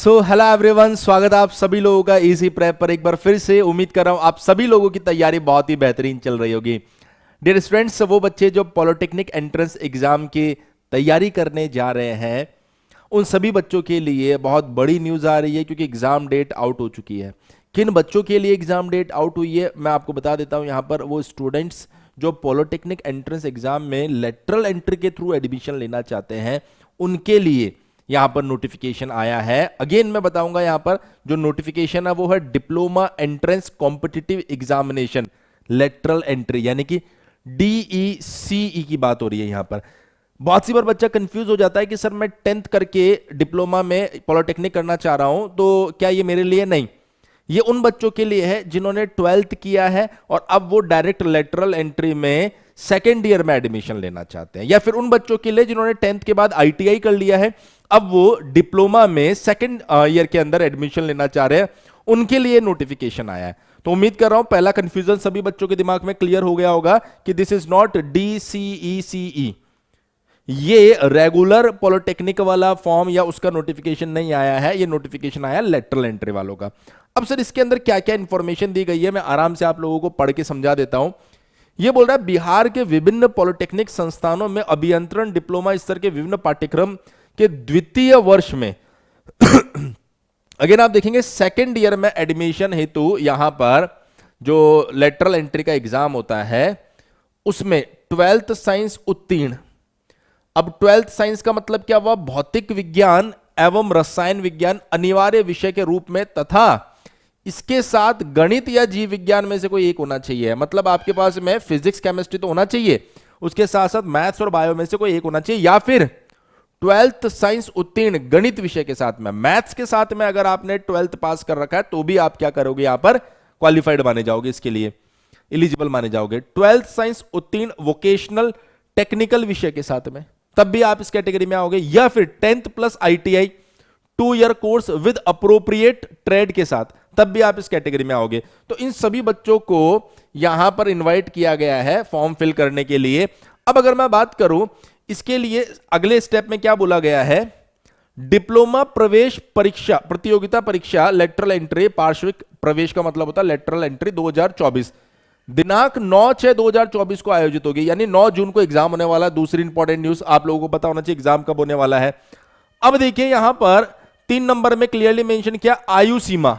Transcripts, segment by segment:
Hello everyone, स्वागत है आप सभी लोगों का इजी प्रेप पर एक बार फिर से। उम्मीद कर रहा हूं आप सभी लोगों की तैयारी बहुत ही बेहतरीन चल रही होगी। डियर स्टूडेंट्स, वो बच्चे जो पॉलिटेक्निक एंट्रेंस एग्जाम की तैयारी करने जा रहे हैं, उन सभी बच्चों के लिए बहुत बड़ी न्यूज़ आ रही है, क्योंकि एग्जाम डेट आउट हो चुकी है। किन बच्चों के लिए एग्जाम डेट आउट हुई है मैं आपको बता देता हूं। यहाँ पर वो स्टूडेंट्स जो पॉलिटेक्निक एंट्रेंस एग्जाम में लेटरल एंट्री के थ्रू एडमिशन लेना चाहते हैं, उनके लिए यहां पर नोटिफिकेशन आया है। अगेन मैं बताऊंगा, यहां पर जो नोटिफिकेशन है वो है diploma entrance competitive examination lateral entry, यानी कि DECE की बात हो रही है। यहां पर बहुत सी बार बच्चा कंफ्यूज हो जाता है कि सर मैं 10th करके डिप्लोमा में पॉलिटेक्निक करना चाह रहा हूं, तो क्या ये मेरे लिए? नहीं, ये उन बच्चों के लिए है जिन्होंने 12th किया है और अब वो डायरेक्ट लेटरल एंट्री में सेकेंड ईयर में एडमिशन लेना चाहते हैं, या फिर उन बच्चों के लिए जिन्होंने 10th के बाद ITI कर लिया है, अब वो डिप्लोमा में सेकेंड ईयर के अंदर एडमिशन लेना चाह रहे हैं, उनके लिए नोटिफिकेशन आया है। तो उम्मीद कर रहा हूं पहला कंफ्यूजन सभी बच्चों के दिमाग में क्लियर हो गया होगा कि दिस इज नॉट DCECE, ये रेगुलर पॉलिटेक्निक वाला फॉर्म या उसका नोटिफिकेशन नहीं आया है, ये नोटिफिकेशन आया लेटरल एंट्री वालों का। अब सर इसके अंदर क्या क्या इंफॉर्मेशन दी गई है, मैं आराम से आप लोगों को पढ़ के समझा देता हूं। ये बोल रहा है बिहार के विभिन्न पॉलिटेक्निक संस्थानों में अभियंत्रण डिप्लोमा स्तर के विभिन्न पाठ्यक्रम के द्वितीय वर्ष में अगेन आप देखेंगे सेकेंड ईयर में एडमिशन हेतु यहां पर जो लेटरल एंट्री का एग्जाम होता है उसमें 12th साइंस उत्तीर्ण। अब 12th साइंस का मतलब क्या हुआ? भौतिक विज्ञान एवं रसायन विज्ञान अनिवार्य विषय के रूप में, तथा इसके साथ गणित या जीव विज्ञान में से कोई एक होना चाहिए। मतलब आपके पास में फिजिक्स केमिस्ट्री तो होना चाहिए, उसके साथ साथ मैथ्स और बायो में से कोई एक होना चाहिए, या फिर 12th साइंस उत्तीर्ण गणित विषय के साथ में, मैथ्स के साथ में अगर आपने 12th पास कर रखा है तो भी आप क्या करोगे? यहां पर क्वालिफाइड माने जाओगे, इसके लिए एलिजिबल माने जाओगे। 12th साइंस उत्तीर्ण वोकेशनल टेक्निकल विषय के साथ में, तब भी आप इस कैटेगरी में आओगे, या फिर 10th plus ITI 2 year course with appropriate trade के साथ, तब भी आप इस कैटेगरी में आओगे। तो इन सभी बच्चों को यहां पर इनवाइट किया गया है फॉर्म फिल करने के लिए। अब अगर मैं बात करूं इसके लिए अगले स्टेप में क्या बोला गया है, डिप्लोमा प्रवेश परीक्षा प्रतियोगिता परीक्षा लेटरल एंट्री पार्श्विक प्रवेश का मतलब होता है लेटरल एंट्री 2024 दिनांक 9/6/2024 को आयोजित होगी, यानी 9 जून को एग्जाम होने वाला है। दूसरी इंपॉर्टेंट न्यूज आप लोगों को पता होना चाहिए एग्जाम कब होने वाला है। अब देखिए यहां पर 3 नंबर में क्लियरली मेंशन किया आयु सीमा।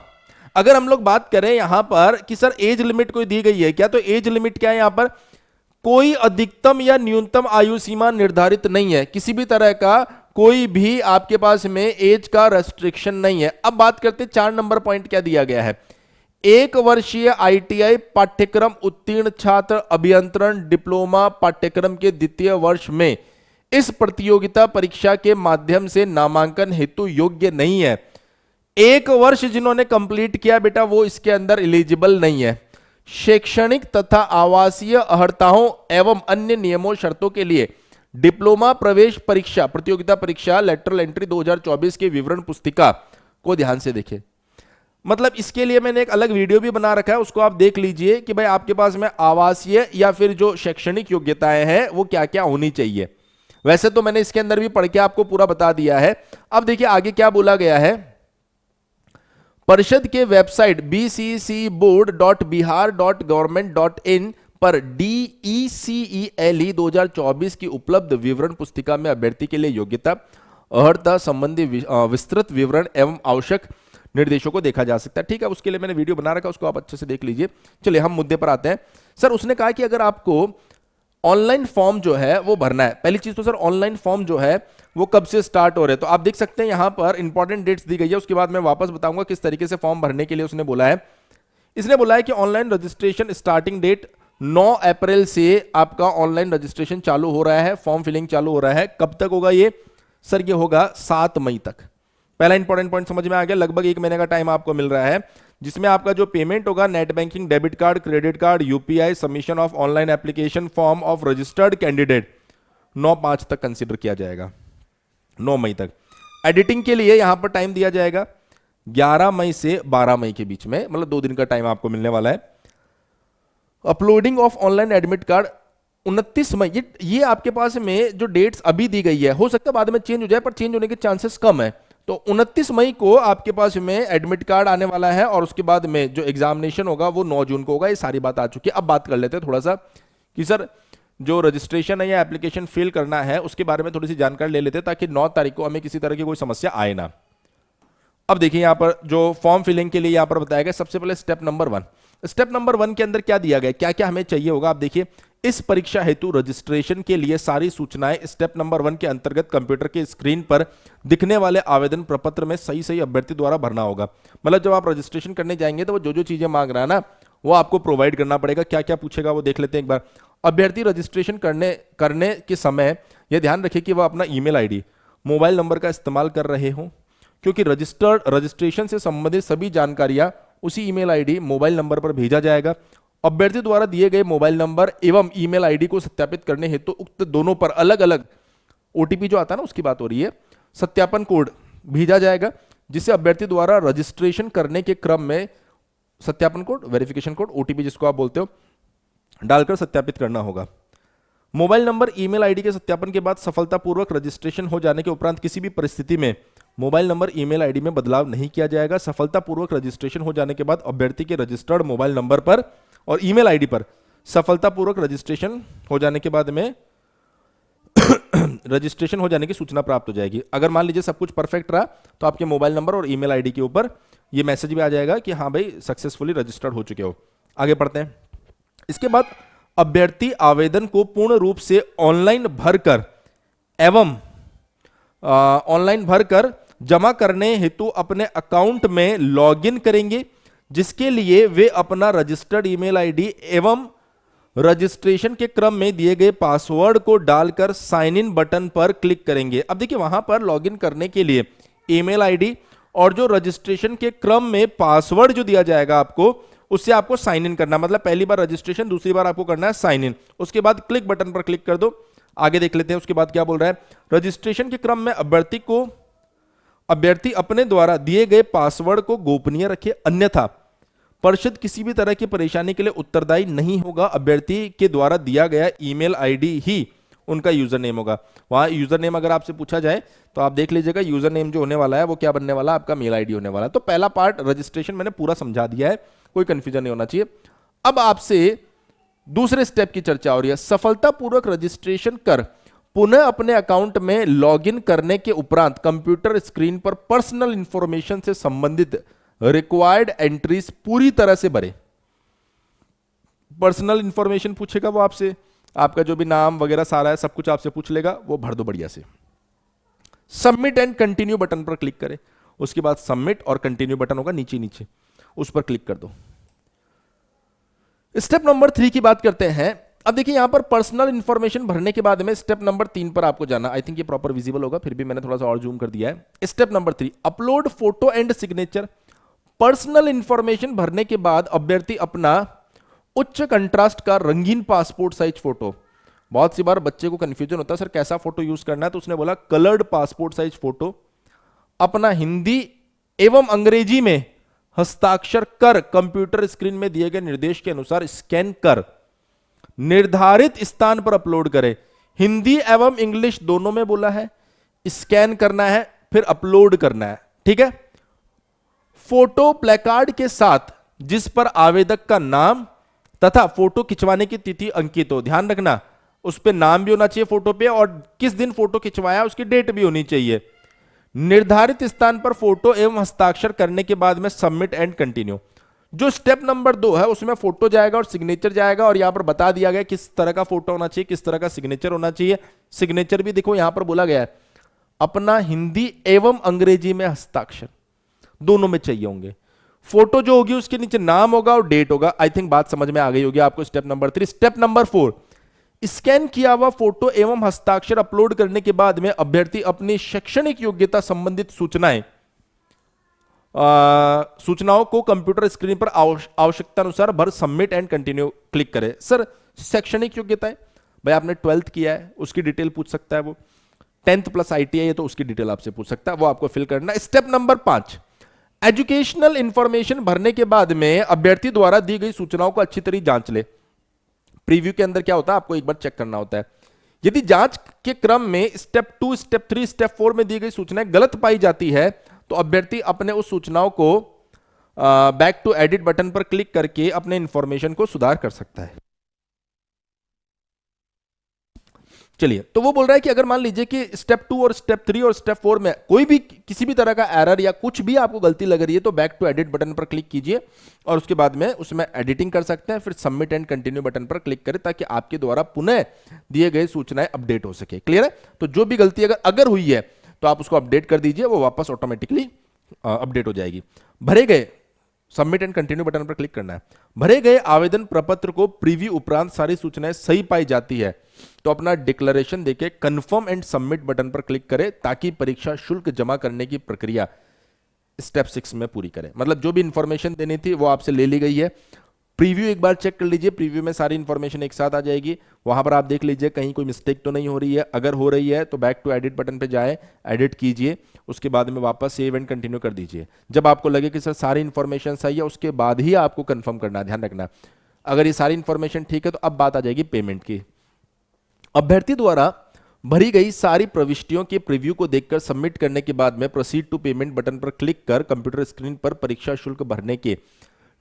अगर हम लोग बात करें यहां पर कि सर एज लिमिट कोई दी गई है क्या, तो एज लिमिट क्या है? यहां पर कोई अधिकतम या न्यूनतम आयु सीमा निर्धारित नहीं है, किसी भी तरह का कोई भी आपके पास में एज का रेस्ट्रिक्शन नहीं है। अब बात करते हैं 4 नंबर पॉइंट क्या दिया गया है। 1 वर्षीय ITI पाठ्यक्रम उत्तीर्ण छात्र अभियंत्रण डिप्लोमा पाठ्यक्रम के द्वितीय वर्ष में इस प्रतियोगिता परीक्षा के माध्यम से नामांकन हेतु योग्य नहीं है। 1 वर्ष जिन्होंने कंप्लीट किया बेटा वो इसके अंदर एलिजिबल नहीं है। शैक्षणिक तथा आवासीय अर्हताओं एवं अन्य नियमों शर्तों के लिए डिप्लोमा प्रवेश परीक्षा प्रतियोगिता परीक्षा लेटरल एंट्री 2024 की विवरण पुस्तिका को ध्यान से देखें। मतलब इसके लिए मैंने एक अलग वीडियो भी बना रखा है, उसको आप देख लीजिए कि भाई आपके पास में आवासीय या फिर जो शैक्षणिक योग्यताएं हैं वो क्या क्या होनी चाहिए। वैसे तो मैंने इसके अंदर भी पढ़ के आपको पूरा बता दिया है। अब देखिए आगे क्या बोला गया है। परिषद के वेबसाइट bccboard.bihar.government.in पर DECELE 2024 की उपलब्ध विवरण पुस्तिका में अभ्यर्थी के लिए योग्यता अर्हता संबंधी विस्तृत विवरण एवं आवश्यक निर्देशों को देखा जा सकता है। ठीक है, उसके लिए मैंने वीडियो बना रखा है, उसको आप अच्छे से देख लीजिए। चलिए हम मुद्दे पर आते हैं। सर उसने कहा कि अगर आपको ऑनलाइन फॉर्म जो है वो भरना है, पहली चीज तो सर ऑनलाइन फॉर्म जो है वो कब से स्टार्ट हो रहे हैं, तो आप देख सकते हैं यहां पर इंपॉर्टेंट डेट्स दी गई है। उसके बाद मैं वापस बताऊंगा किस तरीके से फॉर्म भरने के लिए उसने बोला है। इसने बोला है कि ऑनलाइन रजिस्ट्रेशन स्टार्टिंग डेट 9 अप्रैल से आपका ऑनलाइन रजिस्ट्रेशन चालू हो रहा है, फॉर्म फिलिंग चालू हो रहा है। कब तक होगा ये? सर ये होगा 7 मई तक। पहला इंपॉर्टेंट पॉइंट समझ में आ गया। लगभग 1 महीने का टाइम आपको मिल रहा है, जिसमें आपका जो पेमेंट होगा net banking, debit card, credit card, UPI, submission of online application form of registered candidate 9/5 तक कंसीडर किया जाएगा, 9 मई तक। एडिटिंग के लिए यहां पर टाइम दिया जाएगा 11 मई से 12 मई के बीच में, मतलब 2 दिन का टाइम आपको मिलने वाला है। Uploading of online admit card 29 मई। ये आपके पास में जो डेट्स अभी दी गई है, हो सकता है बाद में चेंज हो जाए, पर चेंज होने के चांसेस कम है। तो 29 मई को आपके पास में एडमिट कार्ड आने वाला है और उसके बाद में जो एग्जामिनेशन होगा वो 9 जून को होगा। ये सारी बात आ चुकी है। अब बात कर लेते हैं थोड़ा सा कि सर जो रजिस्ट्रेशन है या एप्लीकेशन फिल करना है उसके बारे में थोड़ी सी जानकारी ले लेते हैं ताकि 9 तारीख को हमें किसी तरह की कोई समस्या आए ना। अब देखिए यहां पर जो फॉर्म फिलिंग के लिए यहां पर बताया गया, सबसे पहले स्टेप नंबर 1। स्टेप नंबर 1 के अंदर क्या दिया गया, क्या क्या हमें चाहिए होगा। आप देखिए इस परीक्षा हेतु रजिस्ट्रेशन के लिए सारी सूचनाएं स्टेप नंबर 1 के अंतर्गत कंप्यूटर के स्क्रीन पर दिखने वाले आवेदन प्रपत्र में सही सही अभ्यर्थी द्वारा भरना होगा। मतलब जब आप रजिस्ट्रेशन करने जाएंगे तो वो जो चीजें मांग रहा है ना वो आपको प्रोवाइड करना पड़ेगा। क्या क्या पूछेगा वो देख लेते हैं एक बार। अभ्यर्थी रजिस्ट्रेशन करने के समय यह ध्यान रखें कि वह अपना ईमेल आईडी, मोबाइल नंबर का इस्तेमाल कर रहे हो, क्योंकि रजिस्ट्रेशन से संबंधित सभी जानकारियां उसी ईमेल आईडी, मोबाइल नंबर पर भेजा जाएगा। अभ्यर्थी द्वारा दिए गए मोबाइल नंबर एवं ईमेल आईडी को सत्यापित करने हेतु उक्त दोनों पर अलग अलग ओटीपी जो आता है ना उसकी बात हो रही है, सत्यापन कोड भेजा जाएगा, जिसे अभ्यर्थी द्वारा रजिस्ट्रेशन करने के क्रम में सत्यापन कोड, वेरिफिकेशन कोड, ओटीपी जिसको आप बोलते हो, डालकर सत्यापित करना होगा। मोबाइल नंबर ईमेल आईडी के सत्यापन के बाद सफलतापूर्वक रजिस्ट्रेशन हो जाने के उपरांत किसी भी परिस्थिति में मोबाइल नंबर ईमेल आईडी में बदलाव नहीं किया जाएगा। सफलतापूर्वक रजिस्ट्रेशन हो जाने के बाद अभ्यर्थी के रजिस्टर्ड मोबाइल नंबर पर और ईमेल आईडी पर सफलतापूर्वक रजिस्ट्रेशन हो जाने के बाद में रजिस्ट्रेशन हो जाने की सूचना प्राप्त हो जाएगी। अगर मान लीजिए सब कुछ परफेक्ट रहा तो आपके मोबाइल नंबर और ईमेल आईडी के ऊपर ये मैसेज भी आ जाएगा कि हाँ भाई सक्सेसफुली रजिस्टर्ड हो चुके हो। आगे पढ़ते हैं। इसके बाद अभ्यर्थी आवेदन को पूर्ण रूप से ऑनलाइन भरकर जमा करने हेतु अपने अकाउंट में लॉगिन करेंगे, जिसके लिए वे अपना रजिस्टर्ड ईमेल आईडी एवं रजिस्ट्रेशन के क्रम में दिए गए पासवर्ड को डालकर साइन इन बटन पर क्लिक करेंगे। अब देखिए वहां पर लॉगिन करने के लिए ईमेल आईडी और जो रजिस्ट्रेशन के क्रम में पासवर्ड जो दिया जाएगा आपको, उससे आपको साइन इन करना, मतलब पहली बार रजिस्ट्रेशन, दूसरी बार आपको करना है साइन इन। उसके बाद क्लिक बटन पर क्लिक कर दो। आगे देख लेते हैं उसके बाद क्या बोल रहा है। रजिस्ट्रेशन के क्रम में अभ्यर्थी अपने द्वारा दिए गए पासवर्ड को गोपनीय रखे, अन्यथा परिषद किसी भी तरह की परेशानी के लिए उत्तरदायी नहीं होगा। अभ्यर्थी के द्वारा दिया गया ईमेल आईडी ही उनका यूजर नेम होगा। वहां यूजर नेम अगर आपसे पूछा जाए तो आप देख लीजिएगा यूजर नेम जो होने वाला है वो क्या बनने वाला है, आपका मेल आईडी होने वाला है। तो पहला पार्ट रजिस्ट्रेशन मैंने पूरा समझा दिया है, कोई कंफ्यूजन नहीं होना चाहिए। अब आपसे दूसरे स्टेप की चर्चा हो रही है। सफलतापूर्वक रजिस्ट्रेशन कर पुनः अपने अकाउंट में लॉगिन करने के उपरांत कंप्यूटर स्क्रीन पर पर्सनल इंफॉर्मेशन से संबंधित रिक्वायर्ड एंट्रीज पूरी तरह से भरें। पर्सनल इंफॉर्मेशन पूछेगा वो आपसे, आपका जो भी नाम वगैरह सारा है सब कुछ आपसे पूछ लेगा, वो भर दो बढ़िया से। सबमिट एंड कंटिन्यू बटन पर क्लिक करें। उसके बाद सबमिट और कंटिन्यू बटन होगा नीचे नीचे, उस पर क्लिक कर दो। स्टेप नंबर 3 की बात करते हैं। अब देखिए यहां पर पर्सनल इंफॉर्मेशन भरने के बाद में स्टेप नंबर 3 पर आपको जाना। आई थिंक ये प्रॉपर विजिबल होगा, फिर भी मैंने थोड़ा सा और जूम कर दिया है। Step number 3, upload photo and signature. Personal information भरने के बाद अभ्यर्थी अपना उच्च कंट्रास्ट का रंगीन पासपोर्ट साइज फोटो, बहुत सी बार बच्चे को कंफ्यूजन होता है सर कैसा फोटो यूज करना है, तो उसने बोला कलर्ड पासपोर्ट साइज फोटो, अपना हिंदी एवं अंग्रेजी में हस्ताक्षर कर कंप्यूटर स्क्रीन में दिए गए निर्देश के अनुसार स्कैन कर निर्धारित स्थान पर अपलोड करें। हिंदी एवं इंग्लिश दोनों में बोला है, स्कैन करना है फिर अपलोड करना है, ठीक है। फोटो प्लेकार्ड के साथ जिस पर आवेदक का नाम तथा फोटो खिंचवाने की तिथि अंकित हो, ध्यान रखना उस पे नाम भी होना चाहिए फोटो पे और किस दिन फोटो खिंचवाया उसकी डेट भी होनी चाहिए। निर्धारित स्थान पर फोटो एवं हस्ताक्षर करने के बाद में सबमिट एंड कंटिन्यू। जो स्टेप नंबर 2 है उसमें फोटो जाएगा और सिग्नेचर जाएगा, और यहां पर बता दिया गया किस तरह का फोटो होना चाहिए, किस तरह का सिग्नेचर होना चाहिए। सिग्नेचर भी देखो यहां पर बोला गया है अपना हिंदी एवं अंग्रेजी में हस्ताक्षर दोनों में चाहिए होंगे। फोटो जो होगी उसके नीचे नाम होगा और डेट होगा। आई थिंक बात समझ में आ गई होगी आपको step number 3। Step number 4, scan किया हुआ फोटो एवं हस्ताक्षर अपलोड करने के बाद में अभ्यर्थी अपनी शैक्षणिक योग्यता संबंधित सूचनाओं को कंप्यूटर स्क्रीन पर आवश्यकता अनुसार भर सबमिट एंड कंटिन्यू क्लिक करें। सर शैक्षणिक योग्यता है भाई, आपने 12th किया है उसकी डिटेल पूछ सकता है वो, 10th प्लस ITI है तो उसकी डिटेल आपसे पूछ सकता है, वो आपको फिल करना है। स्टेप नंबर 5, एजुकेशनल इंफॉर्मेशन भरने के बाद में अभ्यर्थी द्वारा दी गई सूचनाओं को अच्छी तरह जांच ले। प्रीव्यू के अंदर क्या होता है आपको एक बार चेक करना होता है। यदि जांच के क्रम में स्टेप 2, स्टेप 3, स्टेप 4 में दी गई सूचनाएं गलत पाई जाती है तो अभ्यर्थी अपने उस सूचनाओं को बैक टू एडिट बटन पर क्लिक करके अपने इंफॉर्मेशन को सुधार कर सकता है। चलिए, तो वो बोल रहा है कि अगर मान लीजिए कि स्टेप 2 और स्टेप 3 और स्टेप 4 में कोई भी किसी भी तरह का एरर या कुछ भी आपको गलती लग रही है तो बैक टू एडिट बटन पर क्लिक कीजिए और उसके बाद में उसमें एडिटिंग कर सकते हैं, फिर सबमिट एंड कंटिन्यू बटन पर क्लिक करें ताकि आपके द्वारा पुनः दिए गए सूचनाएं अपडेट हो सके। क्लियर है? तो जो भी गलती अगर हुई है तो आप उसको अपडेट कर दीजिए, वो वापस ऑटोमेटिकली अपडेट हो जाएगी। भरे गए, सबमिट एंड कंटिन्यू बटन पर क्लिक करना है। भरे गए आवेदन प्रपत्र को प्रीव्यू उपरांत सारी सूचनाएं सही पाई जाती है तो अपना डिक्लेरेशन देके कंफर्म एंड सबमिट बटन पर क्लिक करें ताकि परीक्षा शुल्क जमा करने की प्रक्रिया स्टेप 6 में पूरी करें। मतलब जो भी इंफॉर्मेशन देनी थी वो आपसे ले ली गई है। प्रीव्यू एक बार चेक कर लीजिए, प्रीव्यू में सारी इंफॉर्मेशन एक साथ आ जाएगी, वहां पर आप देख लीजिए कहीं कोई मिस्टेक तो नहीं हो रही है। अगर हो रही है तो बैक टू एडिट बटन पे जाए, एडिट कीजिए, उसके बाद में वापस सेव एंड कंटिन्यू कर दीजिए। जब आपको लगे कि सर सारी इंफॉर्मेशन सही है उसके बाद ही आपको कंफर्म करना है, ध्यान रखना। अगर ये सारी इंफॉर्मेशन ठीक है तो अब बात आ जाएगी पेमेंट की। अभ्यर्थी द्वारा भरी गई सारी प्रविष्टियों के प्रीव्यू को देखकर सबमिट करने के बाद में प्रोसीड टू पेमेंट बटन पर क्लिक कर कंप्यूटर स्क्रीन पर परीक्षा शुल्क भरने के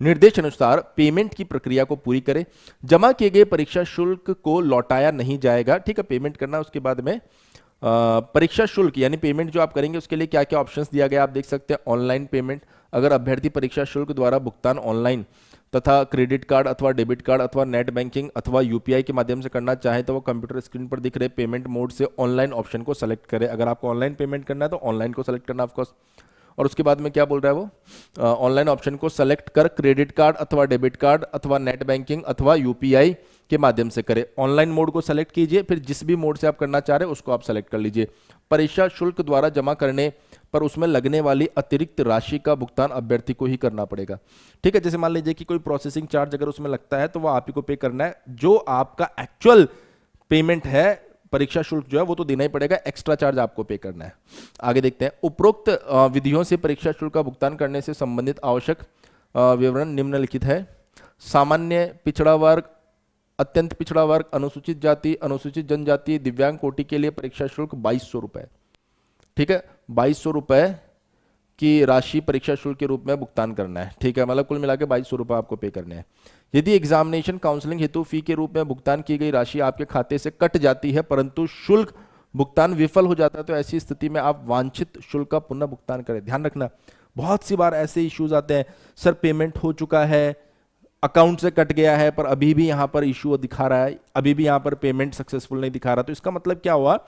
निर्देश अनुसार पेमेंट की प्रक्रिया को पूरी करें। जमा किए गए परीक्षा शुल्क को लौटाया नहीं जाएगा। ठीक है, पेमेंट करना, उसके बाद में परीक्षा शुल्क यानी पेमेंट जो आप करेंगे उसके लिए क्या क्या ऑप्शंस दिया गया आप देख सकते हैं। ऑनलाइन पेमेंट, अगर अभ्यर्थी परीक्षा शुल्क द्वारा भुगतान ऑनलाइन तथा क्रेडिट कार्ड अथवा डेबिट कार्ड अथवा नेट बैंकिंग अथवा यूपीआई के माध्यम से करना चाहे तो वो कंप्यूटर स्क्रीन पर दिख रहे पेमेंट मोड से ऑनलाइन ऑप्शन को सेलेक्ट करें। अगर आपको ऑनलाइन पेमेंट करना है तो ऑनलाइन को सेलेक्ट करना ऑफकोर्स। और उसके बाद में क्या बोल रहा है वो, ऑनलाइन ऑप्शन को सेलेक्ट कर क्रेडिट कार्ड अथवा डेबिट कार्ड अथवा नेट बैंकिंग अथवा यूपीआई के माध्यम से करें। ऑनलाइन मोड को सेलेक्ट कीजिए, फिर जिस भी मोड से आप करना चाह रहे हैं उसको आप सेलेक्ट कर लीजिए। परीक्षा शुल्क द्वारा जमा करने पर उसमें लगने वाली अतिरिक्त राशि का भुगतान अभ्यर्थी को ही करना पड़ेगा। ठीक है, जैसे मान लीजिए कि कोई प्रोसेसिंग चार्ज अगर उसमें लगता है तो वो आप ही को पे करना है। जो आपका एक्चुअल पेमेंट है, परीक्षा शुल्क जो है वो तो देना ही पड़ेगा, एक्स्ट्रा चार्ज आपको पे करना है। आगे देखते हैं, उपरोक्त विधियों से परीक्षा शुल्क का भुगतान करने से संबंधित आवश्यक विवरण निम्नलिखित है। सामान्य पिछड़ा वर्ग, अत्यंत पिछड़ा वर्ग, अनुसूचित जाति, अनुसूचित जनजाति, दिव्यांग कोटि के लिए परीक्षा शुल्क 2200 रुपए। ठीक है, 2200 रुपए की राशि परीक्षा शुल्क के रूप में भुगतान करना है। ठीक है, मतलब कुल मिला के 2200 रुपए आपको पे करने हैं। यदि एग्जामिनेशन काउंसलिंग हेतु फी के रूप में भुगतान की गई राशि आपके खाते से कट जाती है परंतु शुल्क भुगतान विफल हो जाता है तो ऐसी स्थिति में आप वांछित शुल्क का पुनः भुगतान करें। ध्यान रखना, बहुत सी बार ऐसे इश्यूज आते हैं, सर पेमेंट हो चुका है, अकाउंट से कट गया है पर अभी भी यहां पर इशू दिखा रहा है, अभी भी यहां पर पेमेंट सक्सेसफुल नहीं दिखा रहा। तो इसका मतलब क्या हुआ,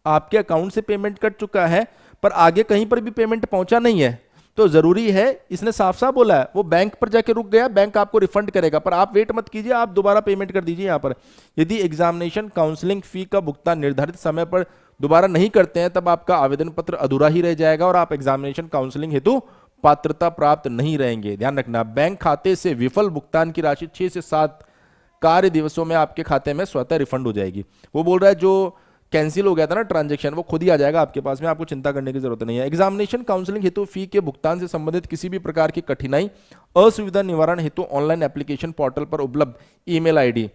आपके अकाउंट से पेमेंट कट चुका है पर आगे कहीं पर भी पेमेंट पहुंचा नहीं है। तो जरूरी है, इसने साफ साफ बोला है, वो बैंक पर जाके रुक गया, बैंक आपको रिफंड करेगा, पर आप वेट मत कीजिए, आप दोबारा पेमेंट कर दीजिए। यहां पर यदि एग्जामिनेशन काउंसलिंग फी का भुगतान निर्धारित समय पर दोबारा नहीं करते हैं तब आपका आवेदन पत्र अधूरा ही रह जाएगा और आप एग्जामिनेशन काउंसलिंग हेतु पात्रता प्राप्त नहीं रहेंगे। ध्यान रखना, बैंक खाते से विफल भुगतान की राशि 6 से 7 कार्य दिवसों में आपके खाते में स्वतः रिफंड हो जाएगी। वो बोल रहा है जो कैंसिल हो गया था ना ट्रांजैक्शन, वो खुद ही आ जाएगा आपके पास में, आपको चिंता करने की जरूरत नहीं है। एग्जामिनेशन काउंसलिंग हेतु फी के भुगतान से संबंधित किसी भी प्रकार की कठिनाई असुविधा निवारण हेतु ऑनलाइन एप्लीकेशन पोर्टल पर उपलब्ध ईमेल आईडी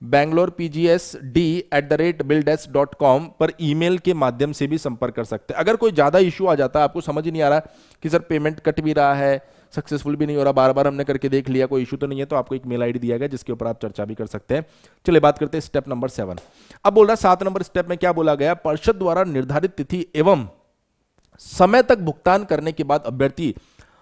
bangalorepgsd@billdesk.com पर ईमेल के माध्यम से भी संपर्क कर सकते हैं। अगर कोई ज्यादा इशू आ जाता है, आपको समझ ही नहीं आ रहा कि सर पेमेंट कट भी रहा है, सक्सेसफुल भी नहीं हो रहा, बार बार हमने करके देख लिया, कोई इशू तो नहीं है, तो आपको एक मेल आईडी दिया गया जिसके ऊपर आप चर्चा भी कर सकते हैं। चलिए बात करते हैं स्टेप नंबर 7। अब बोल रहा है 7 नंबर स्टेप में क्या बोला गया, परिषद द्वारा निर्धारित तिथि एवं समय तक भुगतान करने के बाद अभ्यर्थी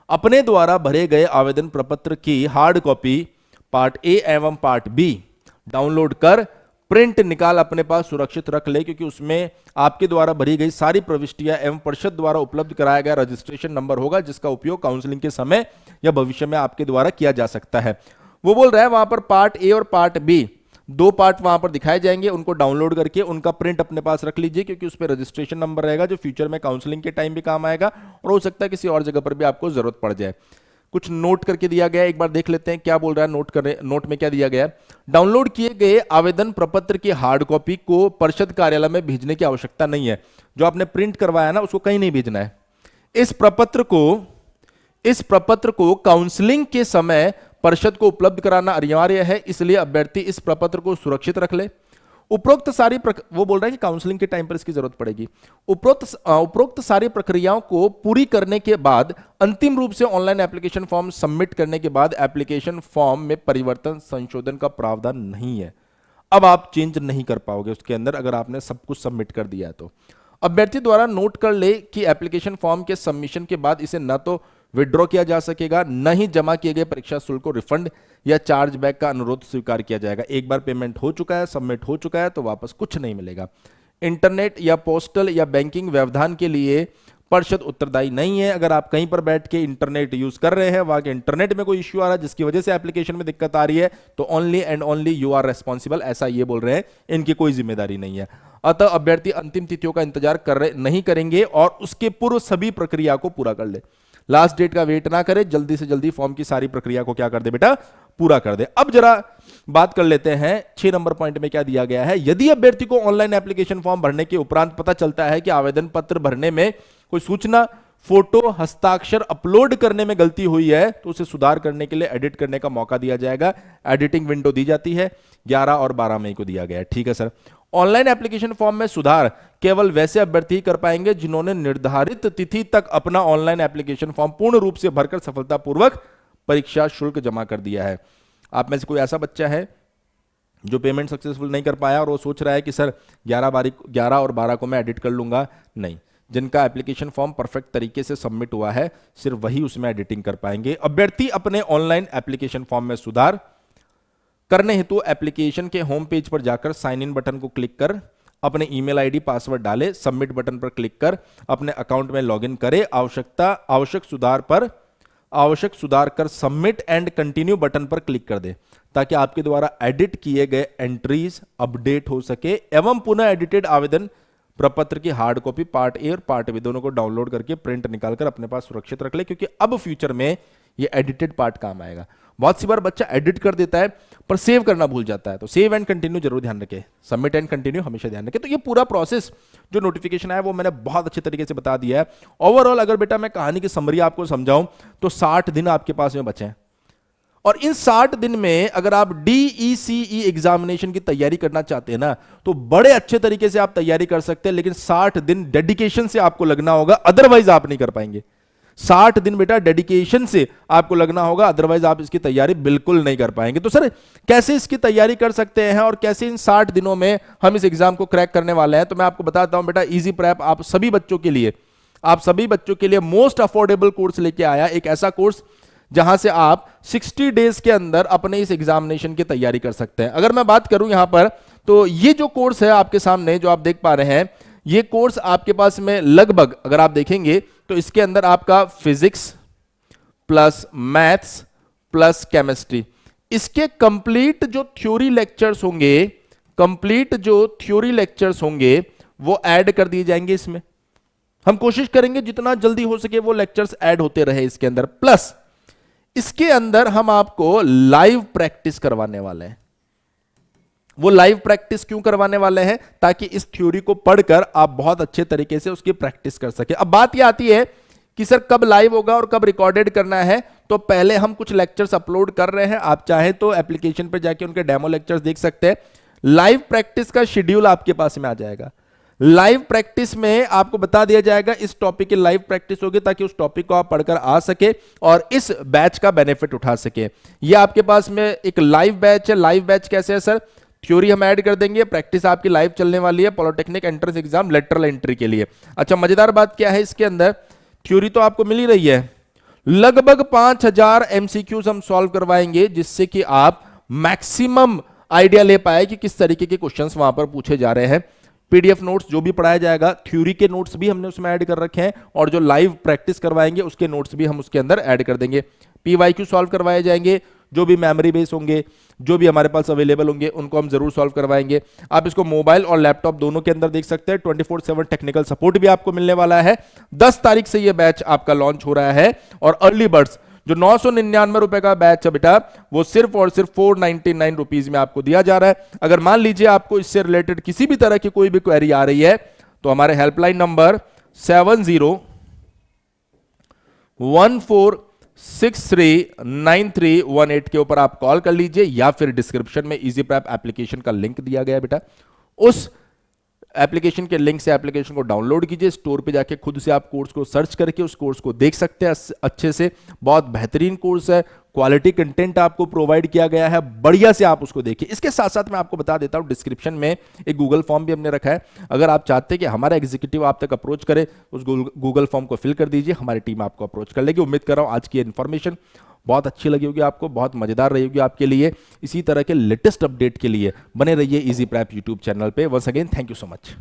अपने द्वारा भरे गए आवेदन प्रपत्र की हार्ड कॉपी पार्ट ए एवं पार्ट बी डाउनलोड कर प्रिंट निकाल अपने पास सुरक्षित रख ले, क्योंकि उसमें आपके द्वारा भरी गई सारी प्रविष्टियां एवं परिषद द्वारा उपलब्ध कराया गया रजिस्ट्रेशन नंबर होगा जिसका उपयोग काउंसलिंग के समय या भविष्य में आपके द्वारा किया जा सकता है। वो बोल रहा है वहां पर पार्ट ए और पार्ट बी 2 पार्ट वहां पर दिखाए जाएंगे, उनको डाउनलोड करके उनका प्रिंट अपने पास रख लीजिए, क्योंकि उस पर रजिस्ट्रेशन नंबर रहेगा जो फ्यूचर में काउंसलिंग के टाइम भी काम आएगा और हो सकता है किसी और जगह पर भी आपको जरूरत पड़ जाए। कुछ नोट करके दिया गया है, एक बार देख लेते हैं क्या बोल रहा है। नोट में क्या दिया गया है, डाउनलोड किए गए आवेदन प्रपत्र की हार्ड कॉपी को परिषद कार्यालय में भेजने की आवश्यकता नहीं है। जो आपने प्रिंट करवाया ना उसको कहीं नहीं भेजना है। इस प्रपत्र को काउंसलिंग के समय परिषद को उपलब्ध कराना अनिवार्य है, इसलिए अभ्यर्थी इस प्रपत्र को सुरक्षित रख ले। वो बोल रहा है कि काउंसलिंग के टाइम पर इसकी जरूरत पड़ेगी। उपरोक्त सारी प्रक्रियाओं को पूरी करने के बाद अंतिम रूप से ऑनलाइन एप्लीकेशन फॉर्म सबमिट करने के बाद एप्लीकेशन फॉर्म में परिवर्तन संशोधन का प्रावधान नहीं है। अब आप चेंज नहीं कर पाओगे उसके अंदर, अगर आपने सब कुछ सबमिट कर दिया है तो। अभ्यर्थी द्वारा नोट कर ले कि एप्लीकेशन फॉर्म के सबमिशन के बाद इसे न तो विड्रॉ किया जा सकेगा, न ही जमा किए गए परीक्षा शुल्क को रिफंड या चार्ज बैक का अनुरोध स्वीकार किया जाएगा। एक बार पेमेंट हो चुका है, सबमिट हो चुका है, तो वापस कुछ नहीं मिलेगा। इंटरनेट या पोस्टल या बैंकिंग व्यवधान के लिए परिषद उत्तरदायी नहीं है। अगर आप कहीं पर बैठ के इंटरनेट यूज कर रहे हैं, वहां के इंटरनेट में कोई इश्यू आ रहा है जिसकी वजह से एप्लीकेशन में दिक्कत आ रही है, तो only and only you are responsible, ऐसा ये बोल रहे हैं। इनकी कोई जिम्मेदारी नहीं है। अतः अभ्यर्थी अंतिम तिथियों का इंतजार नहीं करेंगे और उसके पूर्व सभी प्रक्रिया को पूरा कर ले। लास्ट डेट का वेट ना करे, जल्दी से जल्दी फॉर्म की सारी प्रक्रिया को क्या कर दे बेटा, पूरा कर दे। अब जरा बात कर लेते हैं 6 नंबर पॉइंट में क्या दिया गया है। यदि अभ्यर्थी को ऑनलाइन एप्लीकेशन फॉर्म भरने के उपरांत पता चलता है कि आवेदन पत्र भरने में कोई सूचना, फोटो, हस्ताक्षर अपलोड करने में गलती हुई है, तो उसे सुधार करने के लिए एडिट करने का मौका दिया जाएगा। एडिटिंग विंडो दी जाती है, 11 और 12 मई को दिया गया है। ठीक है सर। ऑनलाइन एप्लीकेशन फॉर्म में सुधार केवल वैसे अभ्यर्थी कर पाएंगे जिन्होंने निर्धारित तिथि तक अपना ऑनलाइन एप्लीकेशन फॉर्म पूर्ण रूप से भरकर सफलतापूर्वक परीक्षा शुल्क जमा कर दिया है। आप में से कोई ऐसा बच्चा है जो पेमेंट सक्सेसफुल नहीं कर पाया और वो सोच रहा है कि सर 11 और 12 को मैं एडिट कर लूंगा? नहीं, जिनका एप्लीकेशन फॉर्म परफेक्ट तरीके से सबमिट हुआ है सिर्फ वही उसमें एडिटिंग कर पाएंगे। अभ्यर्थी अपने ऑनलाइन एप्लीकेशन फॉर्म में सुधार करने हेतु एप्लीकेशन के होम पेज पर जाकर साइन इन बटन को क्लिक कर अपने ईमेल आईडी पासवर्ड डाले, सबमिट बटन पर क्लिक कर अपने अकाउंट में लॉगिन करे, आवश्यक सुधार कर सबमिट एंड कंटिन्यू बटन पर क्लिक कर दे, ताकि आपके द्वारा एडिट किए गए एंट्रीज अपडेट हो सके एवं पुनः एडिटेड आवेदन प्रपत्र की हार्ड कॉपी पार्ट ए और पार्ट बी दोनों को डाउनलोड करके प्रिंट निकालकर अपने पास सुरक्षित रख ले, क्योंकि अब फ्यूचर में ये एडिटेड पार्ट काम आएगा। बहुत सी बार बच्चा एडिट कर देता है पर सेव करना भूल जाता है, तो सेव एंड कंटिन्यू जरूर ध्यान रखें, सबमिट एंड कंटिन्यू हमेशा ध्यान रखें। तो ये पूरा प्रोसेस जो नोटिफिकेशन आया वो मैंने बहुत अच्छे तरीके से बता दिया है। ओवरऑल अगर बेटा मैं कहानी की समरी आपको समझाऊं तो 60 दिन आपके पास में बचे हैं, और इन 60 दिन में अगर आप DECE एग्जामिनेशन की तैयारी करना चाहते हैं ना, तो बड़े अच्छे तरीके से आप तैयारी कर सकते हैं, लेकिन 60 दिन डेडिकेशन से आपको लगना होगा, अदरवाइज आप नहीं कर पाएंगे। 60 दिन बेटा डेडिकेशन से आपको लगना होगा, अदरवाइज आप इसकी तैयारी बिल्कुल नहीं कर पाएंगे। तो सर कैसे इसकी तैयारी कर सकते हैं और कैसे इन 60 दिनों में हम इस एग्जाम को क्रैक करने वाले हैं, तो मैं आपको बताता हूं बेटा। इजी प्रेप आप सभी बच्चों के लिए मोस्ट अफोर्डेबल कोर्स लेके आया, एक ऐसा कोर्स जहां से आप 60 डेज के अंदर अपने इस एग्जामिनेशन की तैयारी कर सकते हैं। अगर मैं बात करूं यहां पर, तो ये जो कोर्स है आपके सामने जो आप देख पा रहे हैं, ये कोर्स आपके पास में लगभग अगर आप देखेंगे तो इसके अंदर आपका physics plus maths plus chemistry, इसके कंप्लीट जो थ्योरी लेक्चर्स होंगे वो ऐड कर दिए जाएंगे इसमें। हम कोशिश करेंगे जितना जल्दी हो सके वो लेक्चर्स ऐड होते रहे इसके अंदर, प्लस इसके अंदर हम आपको लाइव प्रैक्टिस करवाने वाले हैं। वो लाइव प्रैक्टिस क्यों करवाने वाले हैं? ताकि इस थ्योरी को पढ़कर आप बहुत अच्छे तरीके से उसकी प्रैक्टिस कर सके। अब बात यह आती है कि सर कब लाइव होगा और कब रिकॉर्डेड करना है, तो पहले हम कुछ लेक्चर्स अपलोड कर रहे हैं, आप चाहे तो एप्लीकेशन पर जाके उनके डेमो लेक्चर्स देख सकते हैं। लाइव प्रैक्टिस का शेड्यूल आपके पास में आ जाएगा। लाइव प्रैक्टिस में आपको बता दिया जाएगा इस टॉपिक की लाइव प्रैक्टिस होगी, ताकि उस टॉपिक को आप पढ़कर आ सके और इस बैच का बेनिफिट उठा सके। ये आपके पास में एक लाइव बैच है। लाइव बैच कैसे है सर? थ्योरी हम ऐड कर देंगे, प्रैक्टिस आपकी लाइव चलने वाली है polytechnic entrance exam lateral entry के लिए। अच्छा, मजेदार बात क्या है, इसके अंदर थ्योरी तो आपको मिल ही रही है, लगभग 5000 MCQs हम सॉल्व करवाएंगे, जिससे कि आप मैक्सिमम आइडिया ले पाए कि किस तरीके के क्वेश्चंस वहां पर पूछे जा रहे हैं। PDF नोट्स जो भी पढ़ाया जाएगा, थ्योरी के नोट्स भी हमने उसमें ऐड कर रखे हैं, और जो लाइव प्रैक्टिस करवाएंगे उसके नोट्स भी हम उसके अंदर ऐड कर देंगे। PYQ सॉल्व करवाए जाएंगे, जो भी मेमोरी बेस होंगे, जो भी हमारे पास अवेलेबल होंगे, उनको हम जरूर सॉल्व करवाएंगे। आप इसको मोबाइल और लैपटॉप दोनों के अंदर देख सकते हैं। 24/7 टेक्निकल सपोर्ट भी आपको मिलने वाला है। 10 तारीख से यह बैच आपका लॉन्च हो रहा है, और अर्ली बर्ड्स जो 999 रुपए का बैच है बेटा, वो सिर्फ और सिर्फ 499 रुपीज में आपको दिया जा रहा है। अगर मान लीजिए आपको इससे रिलेटेड किसी भी तरह की कोई भी क्वेरी आ रही है, तो हमारे हेल्पलाइन नंबर 7014639318 के ऊपर आप कॉल कर लीजिए, या फिर डिस्क्रिप्शन में इजी प्रेप एप्लीकेशन का लिंक दिया गया है बेटा, उस एप्लीकेशन के लिंक से एप्लीकेशन को डाउनलोड कीजिए, स्टोर पे जाके खुद से आप कोर्स को सर्च करके उस कोर्स को देख सकते हैं अच्छे से। बहुत बेहतरीन कोर्स है, क्वालिटी कंटेंट आपको प्रोवाइड किया गया है, बढ़िया से आप उसको देखिए। इसके साथ साथ मैं आपको बता देता हूं, डिस्क्रिप्शन में एक गूगल फॉर्म भी हमने रखा है। अगर आप चाहते हैं कि हमारा एग्जीक्यूटिव आप तक अप्रोच करे, उस गूगल फॉर्म को फिल कर दीजिए, हमारी टीम आपको अप्रोच कर लेगी। उम्मीद कर रहा हूं आज की इन्फॉर्मेशन बहुत अच्छी लगी होगी आपको, बहुत मजेदार रही होगी आपके लिए। इसी तरह के लेटेस्ट अपडेट के लिए बने रहिए इजी प्रेप यूट्यूब चैनल पे। Once again thank you so much.